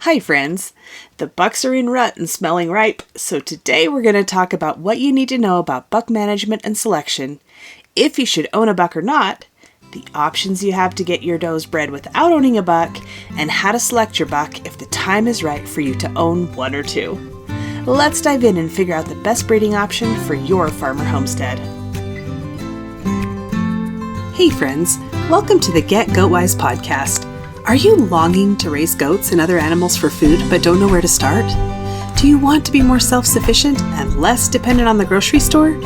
Hi friends! The bucks are in rut and smelling ripe, so today we're going to talk about what you need to know about buck management and selection, if you should own a buck or not, the options you have to get your does bred without owning a buck, and how to select your buck if the time is right for you to own one or two. Let's dive in and figure out the best breeding option for your farmer homestead. Hey friends! Welcome to the Get Goatwise podcast. Are you longing to raise goats and other animals for food but don't know where to start? Do you want to be more self-sufficient and less dependent on the grocery store?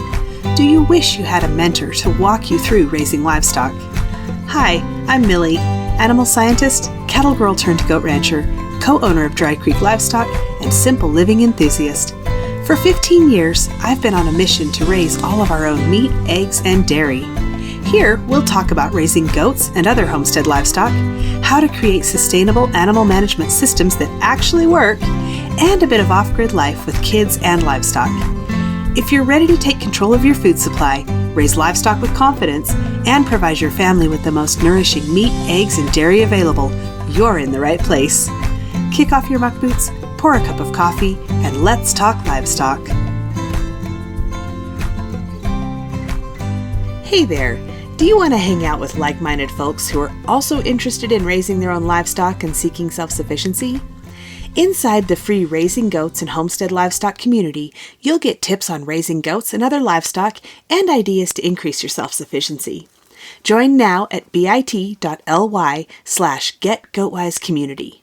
Do you wish you had a mentor to walk you through raising livestock? Hi, I'm Millie, animal scientist, cattle girl turned goat rancher, co-owner of Dry Creek Livestock, and simple living enthusiast. For 15 years, I've been on a mission to raise all of our own meat, eggs, and dairy. Here, we'll talk about raising goats and other homestead livestock, how to create sustainable animal management systems that actually work, and a bit of off-grid life with kids and livestock. If you're ready to take control of your food supply, raise livestock with confidence, and provide your family with the most nourishing meat, eggs, and dairy available, you're in the right place. Kick off your muck boots, pour a cup of coffee, and let's talk livestock. Hey there! Do you want to hang out with like-minded folks who are also interested in raising their own livestock and seeking self-sufficiency? Inside the free Raising Goats and Homestead Livestock community, you'll get tips on raising goats and other livestock and ideas to increase your self-sufficiency. Join now at bit.ly/getgoatwisecommunity.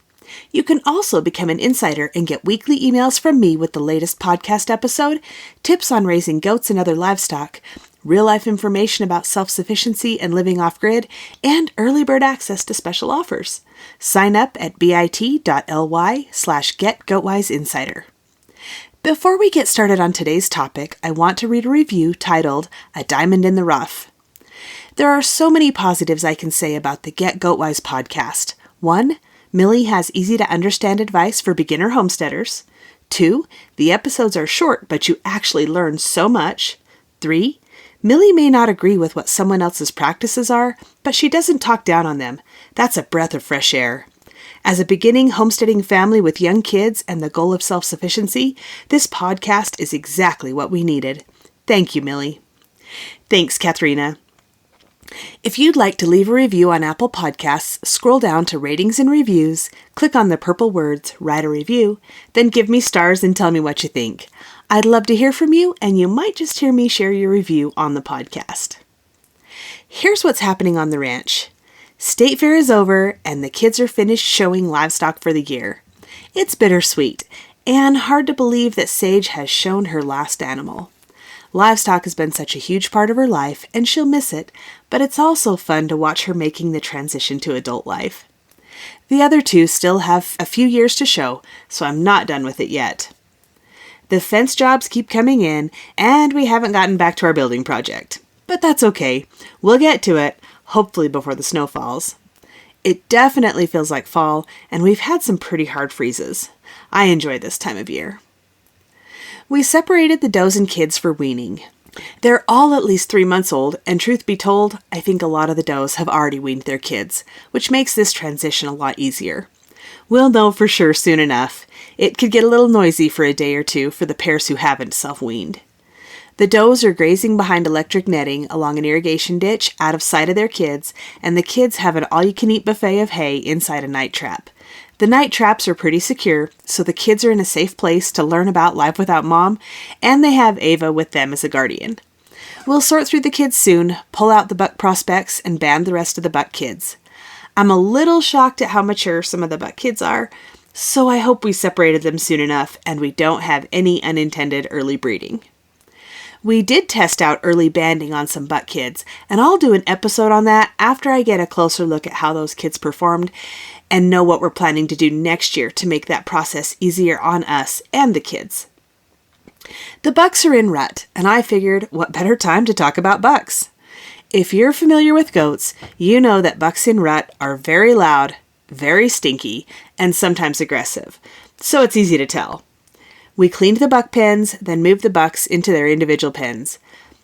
You can also become an insider and get weekly emails from me with the latest podcast episode, tips on raising goats and other livestock, real-life information about self-sufficiency and living off-grid, and early bird access to special offers. Sign up at bit.ly/getgoatwiseinsider. Before we get started on today's topic, I want to read a review titled, "A Diamond in the Rough." There are so many positives I can say about the Get Goatwise podcast. 1. Millie has easy-to-understand advice for beginner homesteaders. 2. The episodes are short, but you actually learn so much. 3. Millie may not agree with what someone else's practices are, but she doesn't talk down on them. That's a breath of fresh air. As a beginning homesteading family with young kids and the goal of self-sufficiency, this podcast is exactly what we needed. Thank you, Millie. Thanks, Katharina. If you'd like to leave a review on Apple Podcasts, scroll down to Ratings and Reviews, click on the purple words, Write a Review, then give me stars and tell me what you think. I'd love to hear from you, and you might just hear me share your review on the podcast. Here's what's happening on the ranch. State Fair is over, and the kids are finished showing livestock for the year. It's bittersweet, and hard to believe that Sage has shown her last animal. Livestock has been such a huge part of her life, and she'll miss it, but it's also fun to watch her making the transition to adult life. The other two still have a few years to show, so I'm not done with it yet. The fence jobs keep coming in, and we haven't gotten back to our building project. But that's okay. We'll get to it, hopefully before the snow falls. It definitely feels like fall, and we've had some pretty hard freezes. I enjoy this time of year. We separated the does and kids for weaning. They're all at least 3 months old, and truth be told, I think a lot of the does have already weaned their kids, which makes this transition a lot easier. We'll know for sure soon enough. It could get a little noisy for a day or two for the pairs who haven't self-weaned. The does are grazing behind electric netting along an irrigation ditch out of sight of their kids, and the kids have an all-you-can-eat buffet of hay inside a night trap. The night traps are pretty secure, so the kids are in a safe place to learn about life without mom, and they have Ava with them as a guardian. We'll sort through the kids soon, pull out the buck prospects, and band the rest of the buck kids. I'm a little shocked at how mature some of the buck kids are, so I hope we separated them soon enough and we don't have any unintended early breeding. We did test out early banding on some buck kids, and I'll do an episode on that after I get a closer look at how those kids performed and know what we're planning to do next year to make that process easier on us and the kids. The bucks are in rut, and I figured what better time to talk about bucks. If you're familiar with goats, you know that bucks in rut are very loud, very stinky, and sometimes aggressive, so it's easy to tell. We cleaned the buck pens, then moved the bucks into their individual pens.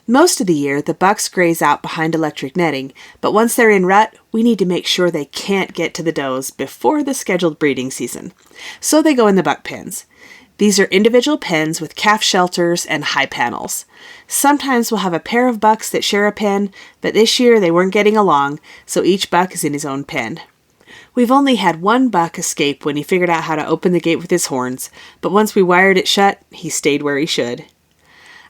Most of the year, the bucks graze out behind electric netting, but once they're in rut, we need to make sure they can't get to the does before the scheduled breeding season. So they go in the buck pens. These are individual pens with calf shelters and high panels. Sometimes we'll have a pair of bucks that share a pen, but this year they weren't getting along, so each buck is in his own pen. We've only had one buck escape when he figured out how to open the gate with his horns, but once we wired it shut, he stayed where he should.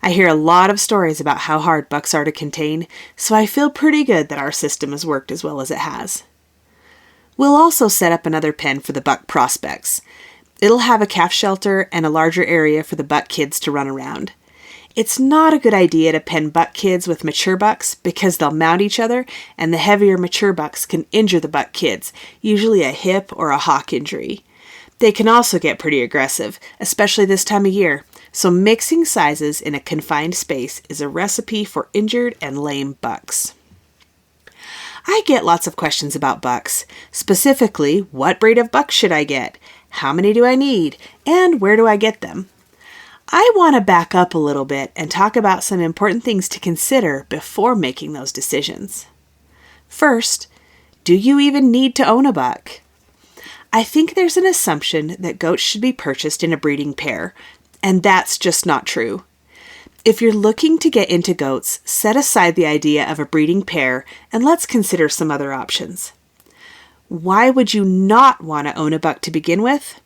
I hear a lot of stories about how hard bucks are to contain, so I feel pretty good that our system has worked as well as it has. We'll also set up another pen for the buck prospects. It'll have a calf shelter and a larger area for the buck kids to run around. It's not a good idea to pen buck kids with mature bucks because they'll mount each other and the heavier mature bucks can injure the buck kids, usually a hip or a hock injury. They can also get pretty aggressive, especially this time of year, so mixing sizes in a confined space is a recipe for injured and lame bucks. I get lots of questions about bucks, specifically what breed of bucks should I get, how many do I need, and where do I get them? I want to back up a little bit and talk about some important things to consider before making those decisions. First, do you even need to own a buck? I think there's an assumption that goats should be purchased in a breeding pair, and that's just not true. If you're looking to get into goats, set aside the idea of a breeding pair and let's consider some other options. Why would you not want to own a buck to begin with?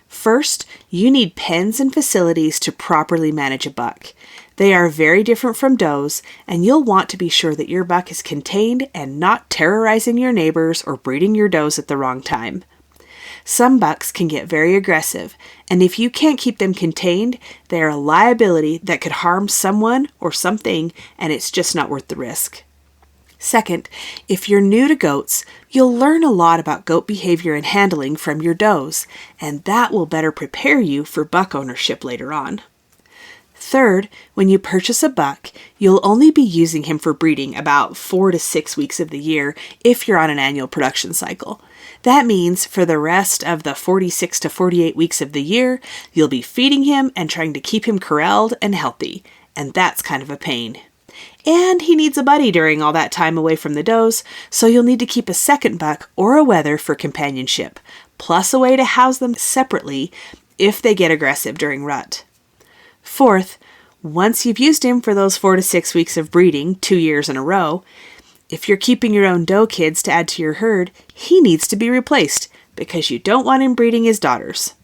First, you need pens and facilities to properly manage a buck. They are very different from does, and you'll want to be sure that your buck is contained and not terrorizing your neighbors or breeding your does at the wrong time. Some bucks can get very aggressive, and if you can't keep them contained, they are a liability that could harm someone or something, and it's just not worth the risk. Second, if you're new to goats, you'll learn a lot about goat behavior and handling from your does, and that will better prepare you for buck ownership later on. Third, when you purchase a buck, you'll only be using him for breeding about 4 to 6 weeks of the year if you're on an annual production cycle. That means for the rest of the 46 to 48 weeks of the year, you'll be feeding him and trying to keep him corralled and healthy, and that's kind of a pain. And he needs a buddy during all that time away from the does, so you'll need to keep a second buck or a wether for companionship, plus a way to house them separately if they get aggressive during rut. Fourth, once you've used him for those 4 to 6 weeks of breeding 2 years in a row, if you're keeping your own doe kids to add to your herd, he needs to be replaced because you don't want him breeding his daughters.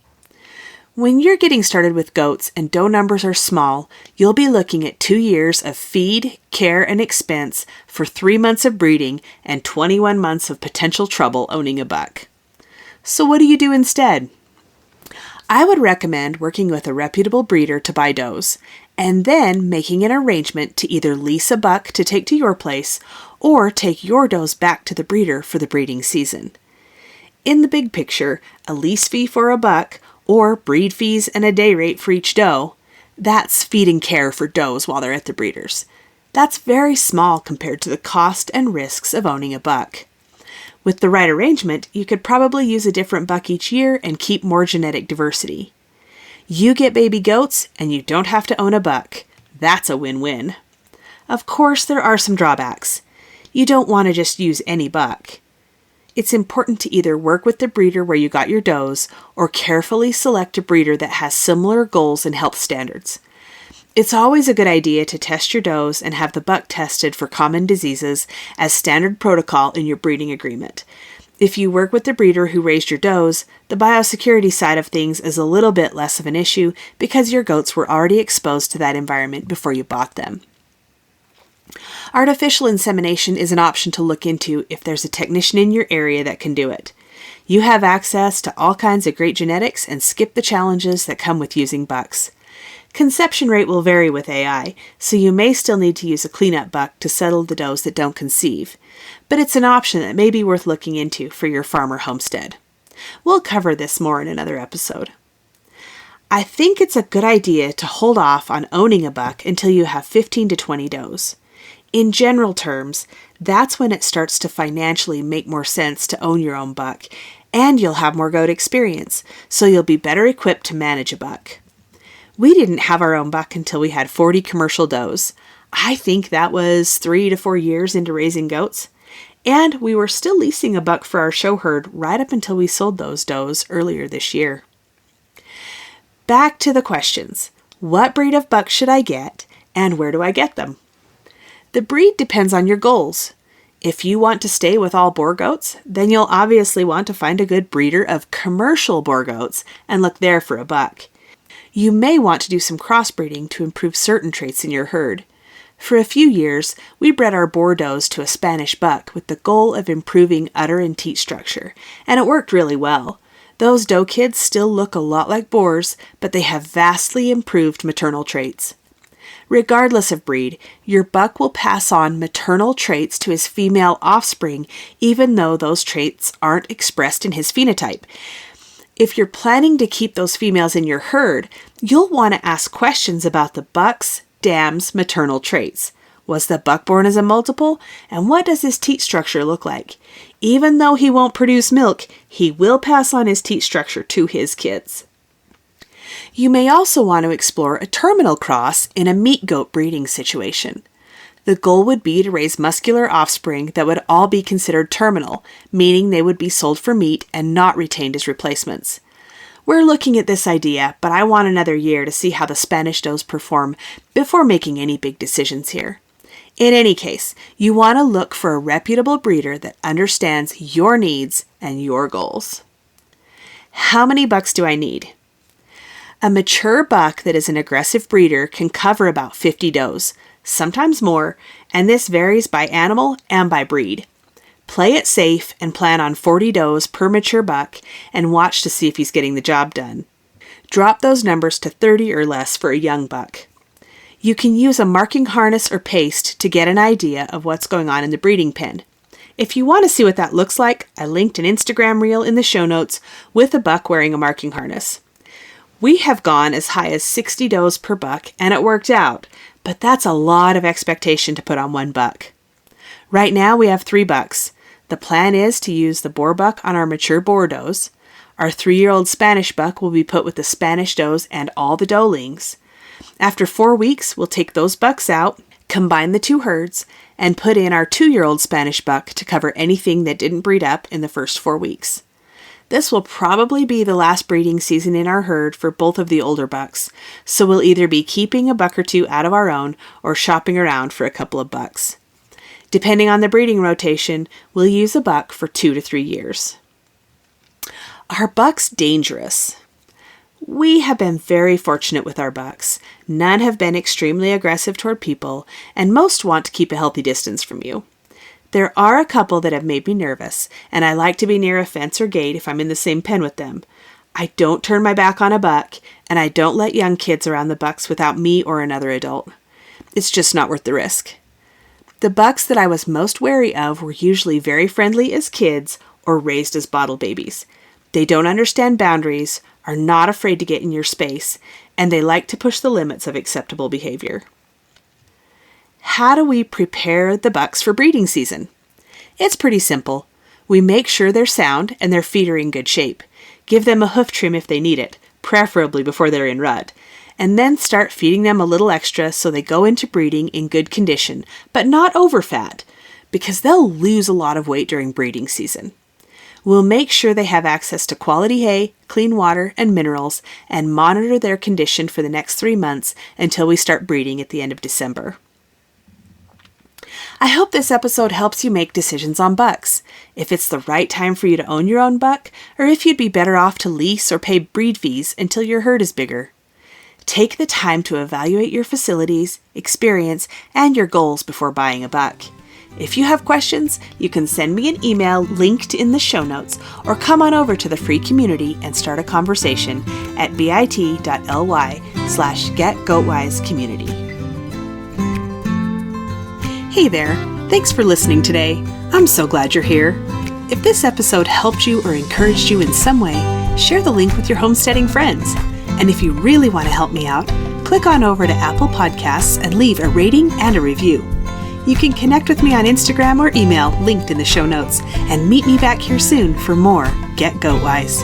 When you're getting started with goats and doe numbers are small, you'll be looking at 2 years of feed, care, and expense for 3 months of breeding and 21 months of potential trouble owning a buck. So what do you do instead? I would recommend working with a reputable breeder to buy does, and then making an arrangement to either lease a buck to take to your place or take your does back to the breeder for the breeding season. In the big picture, a lease fee for a buck or breed fees and a day rate for each doe, that's feed and care for does while they're at the breeders. That's very small compared to the cost and risks of owning a buck. With the right arrangement, you could probably use a different buck each year and keep more genetic diversity. You get baby goats and you don't have to own a buck. That's a win-win. Of course, there are some drawbacks. You don't want to just use any buck. It's important to either work with the breeder where you got your does or carefully select a breeder that has similar goals and health standards. It's always a good idea to test your does and have the buck tested for common diseases as standard protocol in your breeding agreement. If you work with the breeder who raised your does, the biosecurity side of things is a little bit less of an issue because your goats were already exposed to that environment before you bought them. Artificial insemination is an option to look into if there's a technician in your area that can do it. You have access to all kinds of great genetics and skip the challenges that come with using bucks. Conception rate will vary with AI, so you may still need to use a cleanup buck to settle the does that don't conceive, but it's an option that may be worth looking into for your farm or homestead. We'll cover this more in another episode. I think it's a good idea to hold off on owning a buck until you have 15 to 20 does. In general terms, that's when it starts to financially make more sense to own your own buck, and you'll have more goat experience, so you'll be better equipped to manage a buck. We didn't have our own buck until we had 40 commercial does. I think that was 3 to 4 years into raising goats. And we were still leasing a buck for our show herd right up until we sold those does earlier this year. Back to the questions. What breed of buck should I get, and where do I get them? The breed depends on your goals. If you want to stay with all boar goats, then you'll obviously want to find a good breeder of commercial boar goats and look there for a buck. You may want to do some crossbreeding to improve certain traits in your herd. For a few years, we bred our boar does to a Spanish buck with the goal of improving udder and teat structure, and it worked really well. Those doe kids still look a lot like boars, but they have vastly improved maternal traits. Regardless of breed, your buck will pass on maternal traits to his female offspring, even though those traits aren't expressed in his phenotype. If you're planning to keep those females in your herd, you'll want to ask questions about the buck's dam's maternal traits. Was the buck born as a multiple? And what does his teat structure look like? Even though he won't produce milk, he will pass on his teat structure to his kids. You may also want to explore a terminal cross in a meat goat breeding situation. The goal would be to raise muscular offspring that would all be considered terminal, meaning they would be sold for meat and not retained as replacements. We're looking at this idea, but I want another year to see how the Spanish does perform before making any big decisions here. In any case, you want to look for a reputable breeder that understands your needs and your goals. How many bucks do I need? A mature buck that is an aggressive breeder can cover about 50 does, sometimes more, and this varies by animal and by breed. Play it safe and plan on 40 does per mature buck and watch to see if he's getting the job done. Drop those numbers to 30 or less for a young buck. You can use a marking harness or paste to get an idea of what's going on in the breeding pen. If you want to see what that looks like, I linked an Instagram reel in the show notes with a buck wearing a marking harness. We have gone as high as 60 does per buck and it worked out, but that's a lot of expectation to put on one buck. Right now we have 3 bucks. The plan is to use the boar buck on our mature boar does. Our 3-year-old Spanish buck will be put with the Spanish does and all the doelings. After 4 weeks, we'll take those bucks out, combine the 2 herds, and put in our 2-year-old Spanish buck to cover anything that didn't breed up in the first 4 weeks. This will probably be the last breeding season in our herd for both of the older bucks, so we'll either be keeping a buck or 2 out of our own or shopping around for a couple of bucks. Depending on the breeding rotation, we'll use a buck for 2 to 3 years. Are bucks dangerous? We have been very fortunate with our bucks. None have been extremely aggressive toward people, and most want to keep a healthy distance from you. There are a couple that have made me nervous, and I like to be near a fence or gate if I'm in the same pen with them. I don't turn my back on a buck, and I don't let young kids around the bucks without me or another adult. It's just not worth the risk. The bucks that I was most wary of were usually very friendly as kids or raised as bottle babies. They don't understand boundaries, are not afraid to get in your space, and they like to push the limits of acceptable behavior. How do we prepare the bucks for breeding season? It's pretty simple. We make sure they're sound and their feet are in good shape. Give them a hoof trim if they need it, preferably before they're in rut, and then start feeding them a little extra so they go into breeding in good condition, but not over fat, because they'll lose a lot of weight during breeding season. We'll make sure they have access to quality hay, clean water, and minerals, and monitor their condition for the next 3 months until we start breeding at the end of December. I hope this episode helps you make decisions on bucks, if it's the right time for you to own your own buck, or if you'd be better off to lease or pay breed fees until your herd is bigger. Take the time to evaluate your facilities, experience, and your goals before buying a buck. If you have questions, you can send me an email linked in the show notes, or come on over to the free community and start a conversation at bit.ly/getgoatwisecommunity. Hey there, thanks for listening today. I'm so glad you're here. If this episode helped you or encouraged you in some way, share the link with your homesteading friends. And if you really want to help me out, click on over to Apple Podcasts and leave a rating and a review. You can connect with me on Instagram or email linked in the show notes, and meet me back here soon for more Get Goat Wise.